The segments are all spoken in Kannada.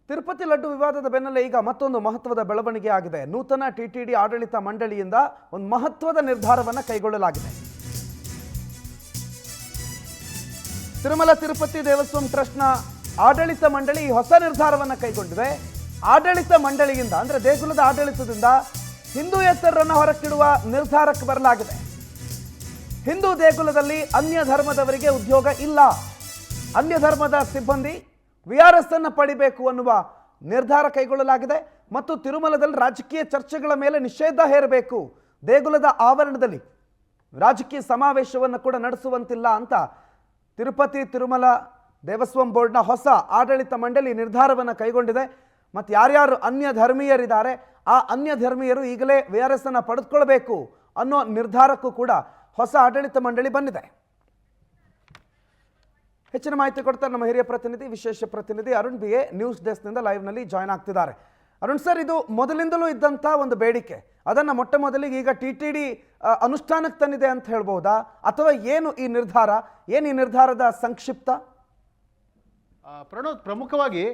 ತಿರುಪತಿ ಲಡ್ಡು ವಿವಾದದ ಬೆನ್ನಲ್ಲೇ ಈಗ ಮತ್ತೊಂದು ಮಹತ್ವದ ಬೆಳವಣಿಗೆ ಆಗಿದೆ. ನೂತನ ಟಿಟಿಡಿ ಆಡಳಿತ ಮಂಡಳಿಯಿಂದ ಒಂದು ಮಹತ್ವದ ನಿರ್ಧಾರವನ್ನು ಕೈಗೊಳ್ಳಲಾಗಿದೆ. ತಿರುಮಲ ತಿರುಪತಿ ದೇವಸ್ವಂ ಟ್ರಸ್ಟ್ನ ಆಡಳಿತ ಮಂಡಳಿ ಹೊಸ ನಿರ್ಧಾರವನ್ನು ಕೈಗೊಂಡಿದೆ. ಆಡಳಿತ ಮಂಡಳಿಯಿಂದ ಅಂದ್ರೆ ದೇಗುಲದ ಆಡಳಿತದಿಂದ ಹಿಂದೂ ಹೆಸರನ್ನು ಹೊರಕ್ಕಿಡುವ ನಿರ್ಧಾರಕ್ಕೆ ಬರಲಾಗಿದೆ. ಹಿಂದೂ ದೇಗುಲದಲ್ಲಿ ಅನ್ಯ ಧರ್ಮದವರಿಗೆ ಉದ್ಯೋಗ ಇಲ್ಲ, ಅನ್ಯ ಧರ್ಮದ ಸಿಬ್ಬಂದಿ ವಿಆರ್ಎಸ್ ಅನ್ನು ಪಡಿಬೇಕು ಅನ್ನುವ ನಿರ್ಧಾರ ಕೈಗೊಳ್ಳಲಾಗಿದೆ. ಮತ್ತು ತಿರುಮಲದಲ್ಲಿ ರಾಜಕೀಯ ಚರ್ಚೆಗಳ ಮೇಲೆ ನಿಷೇಧ ಹೇರಬೇಕು, ದೇಗುಲದ ಆವರಣದಲ್ಲಿ ರಾಜಕೀಯ ಸಮಾವೇಶವನ್ನು ಕೂಡ ನಡೆಸುವಂತಿಲ್ಲ ಅಂತ ತಿರುಪತಿ ತಿರುಮಲ ದೇವಸ್ವಂ ಬೋರ್ಡ್ನ ಹೊಸ ಆಡಳಿತ ಮಂಡಳಿ ನಿರ್ಧಾರವನ್ನು ಕೈಗೊಂಡಿದೆ. ಮತ್ತು ಯಾರ್ಯಾರು ಅನ್ಯ ಧರ್ಮೀಯರಿದ್ದಾರೆ ಆ ಅನ್ಯ ಧರ್ಮೀಯರು ಈಗಲೇ ವಿಆರ್ಎಸ್ ಅನ್ನು ಪಡೆದುಕೊಳ್ಬೇಕು ಅನ್ನೋ ನಿರ್ಧಾರಕ್ಕೂ ಕೂಡ ಹೊಸ ಆಡಳಿತ ಮಂಡಳಿ ಬಂದಿದೆ. ಹೆಚ್ಚಿನ ಮಾಹಿತಿ ಕೊಡ್ತಾರೆ ನಮ್ಮ ಹಿರಿಯ ಪ್ರತಿನಿಧಿ, ವಿಶೇಷ ಪ್ರತಿನಿಧಿ ಅರುಣ್ ಬಿ ಎ ನ್ಯೂಸ್ ಡೆಸ್ಕ್ನಿಂದ ಲೈವ್ನಲ್ಲಿ ಜಾಯ್ನ್ ಆಗ್ತಿದ್ದಾರೆ. ಅರುಣ್ ಸರ್, ಇದು ಮೊದಲಿಂದಲೂ ಇದ್ದಂಥ ಒಂದು ಬೇಡಿಕೆ, ಅದನ್ನು ಮೊಟ್ಟ ಮೊದಲಿಗೆ ಈಗ ಟಿಟಿಡಿ ಅನುಷ್ಠಾನಕ್ಕೆ ತಂದಿದೆ ಅಂತ ಹೇಳ್ಬಹುದಾ, ಅಥವಾ ಏನು ಈ ನಿರ್ಧಾರ, ಏನು ಈ ನಿರ್ಧಾರದ ಸಂಕ್ಷಿಪ್ತ? ಪ್ರಣೋದ್, ಪ್ರಮುಖವಾಗಿ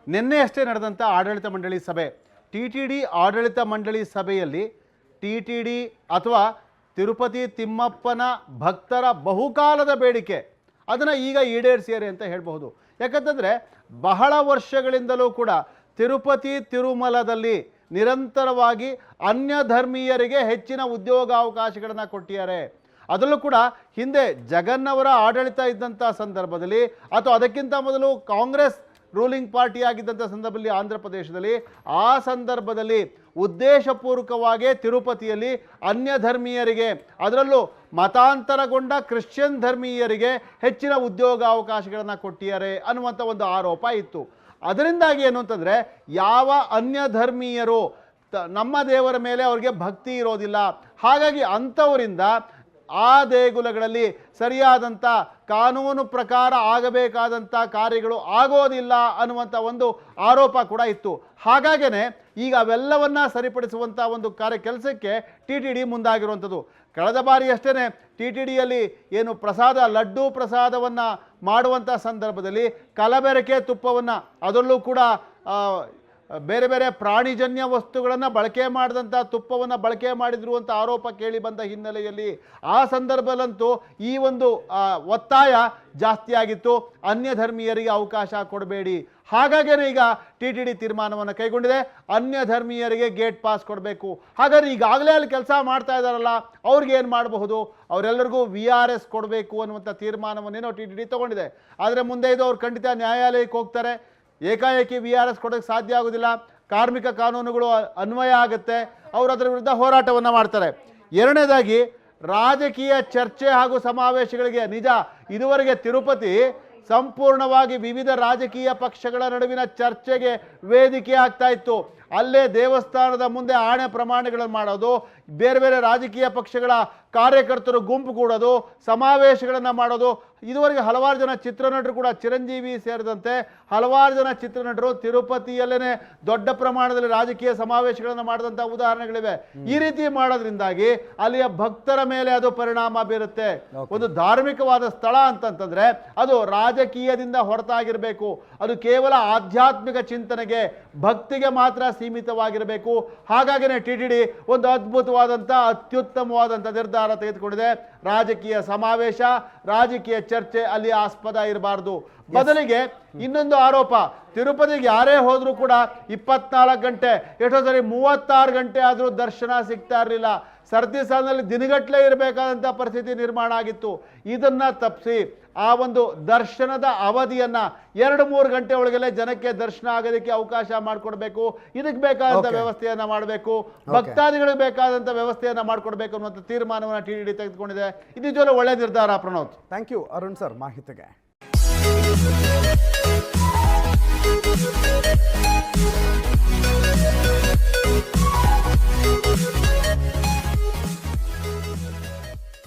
ನಿನ್ನೆ ಅಷ್ಟೇ ನಡೆದಂಥ ಆಡಳಿತ ಮಂಡಳಿ ಸಭೆ, ಟಿಟಿಡಿ ಆಡಳಿತ ಮಂಡಳಿ ಸಭೆಯಲ್ಲಿ ಟಿಟಿಡಿ ಅಥವಾ ತಿರುಪತಿ ತಿಮ್ಮಪ್ಪನ ಭಕ್ತರ ಬಹುಕಾಲದ ಬೇಡಿಕೆ ಅದನ್ನು ಈಗ ಈಡೇರಿಸಿದ್ದಾರೆ ಅಂತ ಹೇಳಬಹುದು. ಯಾಕಂತಂದರೆ ಬಹಳ ವರ್ಷಗಳಿಂದಲೂ ಕೂಡ ತಿರುಪತಿ ತಿರುಮಲದಲ್ಲಿ ನಿರಂತರವಾಗಿ ಅನ್ಯ ಧರ್ಮೀಯರಿಗೆ ಹೆಚ್ಚಿನ ಉದ್ಯೋಗಾವಕಾಶಗಳನ್ನು ಕೊಟ್ಟಿದ್ದಾರೆ. ಅದರಲ್ಲೂ ಕೂಡ ಹಿಂದೆ ಜಗನ್ನವರ ಆಡಳಿತ ಇದ್ದಂಥ ಸಂದರ್ಭದಲ್ಲಿ ಅಥವಾ ಅದಕ್ಕಿಂತ ಮೊದಲು ಕಾಂಗ್ರೆಸ್ ರೂಲಿಂಗ್ ಪಾರ್ಟಿ ಆಗಿದ್ದಂಥ ಸಂದರ್ಭದಲ್ಲಿ ಆಂಧ್ರ ಪ್ರದೇಶದಲ್ಲಿ ಆ ಸಂದರ್ಭದಲ್ಲಿ ಉದ್ದೇಶಪೂರ್ವಕವಾಗಿ ತಿರುಪತಿಯಲ್ಲಿ ಅನ್ಯ ಧರ್ಮೀಯರಿಗೆ, ಅದರಲ್ಲೂ ಮತಾಂತರಗೊಂಡ ಕ್ರಿಶ್ಚಿಯನ್ ಧರ್ಮೀಯರಿಗೆ ಹೆಚ್ಚಿನ ಉದ್ಯೋಗಾವಕಾಶಗಳನ್ನು ಕೊಟ್ಟಿದ್ದಾರೆ ಅನ್ನುವಂಥ ಒಂದು ಆರೋಪ ಇತ್ತು. ಅದರಿಂದಾಗಿ ಏನು ಅಂತಂದರೆ, ಯಾವ ಅನ್ಯ ಧರ್ಮೀಯರು ನಮ್ಮ ದೇವರ ಮೇಲೆ ಅವ್ರಿಗೆ ಭಕ್ತಿ ಇರೋದಿಲ್ಲ, ಹಾಗಾಗಿ ಅಂಥವರಿಂದ ಆ ದೇಗುಲಗಳಲ್ಲಿ ಸರಿಯಾದಂಥ ಕಾನೂನು ಪ್ರಕಾರ ಆಗಬೇಕಾದಂಥ ಕಾರ್ಯಗಳು ಆಗೋದಿಲ್ಲ ಅನ್ನುವಂಥ ಒಂದು ಆರೋಪ ಕೂಡ ಇತ್ತು. ಹಾಗಾಗೇ ಈಗ ಅವೆಲ್ಲವನ್ನ ಸರಿಪಡಿಸುವಂಥ ಒಂದು ಕೆಲಸಕ್ಕೆ ಟಿಟಿಡಿ ಮುಂದಾಗಿರುವಂಥದ್ದು. ಕಳೆದ ಬಾರಿ ಅಷ್ಟೇ ಟಿಟಿಡಿಯಲ್ಲಿ ಏನು ಪ್ರಸಾದ, ಲಡ್ಡು ಪ್ರಸಾದವನ್ನು ಮಾಡುವಂಥ ಸಂದರ್ಭದಲ್ಲಿ ಕಲಬೆರಕೆ ತುಪ್ಪವನ್ನು, ಅದರಲ್ಲೂ ಕೂಡ ಬೇರೆ ಬೇರೆ ಪ್ರಾಣಿಜನ್ಯ ವಸ್ತುಗಳನ್ನು ಬಳಕೆ ಮಾಡಿದಂಥ ತುಪ್ಪವನ್ನು ಬಳಕೆ ಮಾಡಿದ್ರು ಅಂತ ಆರೋಪ ಕೇಳಿ ಬಂದ ಹಿನ್ನೆಲೆಯಲ್ಲಿ ಆ ಸಂದರ್ಭದಲ್ಲಂತೂ ಈ ಒಂದು ಒತ್ತಾಯ ಜಾಸ್ತಿ ಆಗಿತ್ತು, ಅನ್ಯ ಧರ್ಮೀಯರಿಗೆ ಅವಕಾಶ ಕೊಡಬೇಡಿ. ಹಾಗಾಗೇ ಈಗ ಟಿಟಿಡಿ ತೀರ್ಮಾನವನ್ನು ಕೈಗೊಂಡಿದೆ, ಅನ್ಯ ಧರ್ಮೀಯರಿಗೆ ಗೇಟ್ ಪಾಸ್ ಕೊಡಬೇಕು. ಹಾಗಾದ್ರೆ ಈಗಾಗಲೇ ಅಲ್ಲಿ ಕೆಲಸ ಮಾಡ್ತಾ ಇದ್ದಾರಲ್ಲ, ಅವ್ರಿಗೆ ಏನು ಮಾಡಬಹುದು, ಅವರೆಲ್ಲರಿಗೂ ವಿಆರ್ಎಸ್ ಕೊಡಬೇಕು ಅನ್ನುವಂಥ ತೀರ್ಮಾನವನ್ನೇನೋ ಟಿಟಿಡಿ ತಗೊಂಡಿದೆ. ಆದರೆ ಮುಂದೆ ಇದು ಅವ್ರು ಖಂಡಿತ ನ್ಯಾಯಾಲಯಕ್ಕೆ ಹೋಗ್ತಾರೆ. ಏಕಾಏಕಿ ವಿಆರ್ಎಸ್ ಕೊಡೋಕ್ಕೆ ಸಾಧ್ಯ ಆಗೋದಿಲ್ಲ, ಕಾರ್ಮಿಕ ಕಾನೂನುಗಳು ಅನ್ವಯ ಆಗುತ್ತೆ, ಅವರು ಅದರ ವಿರುದ್ಧ ಹೋರಾಟವನ್ನು ಮಾಡ್ತಾರೆ. ಎರಡನೇದಾಗಿ ರಾಜಕೀಯ ಚರ್ಚೆ ಹಾಗೂ ಸಮಾವೇಶಗಳಿಗೆ, ನಿಜ ಇದುವರೆಗೆ ತಿರುಪತಿ ಸಂಪೂರ್ಣವಾಗಿ ವಿವಿಧ ರಾಜಕೀಯ ಪಕ್ಷಗಳ ನಡುವಿನ ಚರ್ಚೆಗೆ ವೇದಿಕೆ ಆಗ್ತಾ ಇತ್ತು. ಅಲ್ಲೇ ದೇವಸ್ಥಾನದ ಮುಂದೆ ಆಣೆ ಪ್ರಮಾಣಗಳನ್ನು ಮಾಡೋದು, ಬೇರೆ ಬೇರೆ ರಾಜಕೀಯ ಪಕ್ಷಗಳ ಕಾರ್ಯಕರ್ತರು ಗುಂಪು ಕೂಡೋದು, ಸಮಾವೇಶಗಳನ್ನು ಮಾಡೋದು. ಇದುವರೆಗೆ ಹಲವಾರು ಜನ ಚಿತ್ರನಟರು ಕೂಡ, ಚಿರಂಜೀವಿ ಸೇರಿದಂತೆ ಹಲವಾರು ಜನ ಚಿತ್ರನಟರು ತಿರುಪತಿಯಲ್ಲೇ ದೊಡ್ಡ ಪ್ರಮಾಣದಲ್ಲಿ ರಾಜಕೀಯ ಸಮಾವೇಶಗಳನ್ನು ಮಾಡಿದಂಥ ಉದಾಹರಣೆಗಳಿವೆ. ಈ ರೀತಿ ಮಾಡೋದ್ರಿಂದಾಗಿ ಅಲ್ಲಿಯ ಭಕ್ತರ ಮೇಲೆ ಅದು ಪರಿಣಾಮ ಬೀರುತ್ತೆ. ಒಂದು ಧಾರ್ಮಿಕವಾದ ಸ್ಥಳ ಅಂತಂತಂದ್ರೆ ಅದು ರಾಜಕೀಯದಿಂದ ಹೊರತಾಗಿರಬೇಕು, ಅದು ಕೇವಲ ಆಧ್ಯಾತ್ಮಿಕ ಚಿಂತನೆಗೆ, ಭಕ್ತಿಗೆ ಮಾತ್ರ ಸೀಮಿತವಾಗಿರಬೇಕು. ಹಾಗಾಗಿನೇ ಟಿಟಿಡಿ ಒಂದು ಅದ್ಭುತವಾದಂಥ ಅತ್ಯುತ್ತಮವಾದಂಥ ನಿರ್ಧಾರ ತೆಗೆದುಕೊಂಡಿದೆ. ರಾಜಕೀಯ ಸಮಾವೇಶ, ರಾಜಕೀಯ ಚರ್ಚೆ ಅಲ್ಲಿ ಆಸ್ಪದ ಇರಬಾರ್ದು. ಬದಲಿಗೆ ಇನ್ನೊಂದು ಆರೋಪ, ತಿರುಪತಿಗೆ ಯಾರೇ ಹೋದ್ರೂ ಕೂಡ 24 ಗಂಟೆ, ಎಷ್ಟೋ ಸರಿ 36 ಗಂಟೆ ಆದರೂ ದರ್ಶನ ಸಿಗ್ತಾ ಇರಲಿಲ್ಲ. ಸರತಿ ಸಾಲಿನಲ್ಲಿ ದಿನಗಟ್ಟಲೆ ಇರಬೇಕಾದಂಥ ಪರಿಸ್ಥಿತಿ ನಿರ್ಮಾಣ ಆಗಿತ್ತು. ಇದನ್ನ ತಪ್ಪಿಸಿ ಆ ಒಂದು ದರ್ಶನದ ಅವಧಿಯನ್ನ 2-3 ಗಂಟೆ ಒಳಗಡೆ ಜನಕ್ಕೆ ದರ್ಶನ ಆಗೋದಕ್ಕೆ ಅವಕಾಶ ಮಾಡಿಕೊಡ್ಬೇಕು. ಇದಕ್ಕೆ ಬೇಕಾದಂಥ ವ್ಯವಸ್ಥೆಯನ್ನ ಮಾಡಬೇಕು, ಭಕ್ತಾದಿಗಳಿಗೆ ಬೇಕಾದಂಥ ವ್ಯವಸ್ಥೆಯನ್ನ ಮಾಡಿಕೊಡ್ಬೇಕು ಅನ್ನುವಂಥ ತೀರ್ಮಾನವನ್ನು ಟಿಟಿಡಿ ತೆಗೆದುಕೊಂಡಿದೆ. ಇದು ನಿಜವಾಗ್ಲೂ ಒಳ್ಳೆ ನಿರ್ಧಾರ Pranod. Thank you Arun sir ಮಾಹಿತಿಗೆ.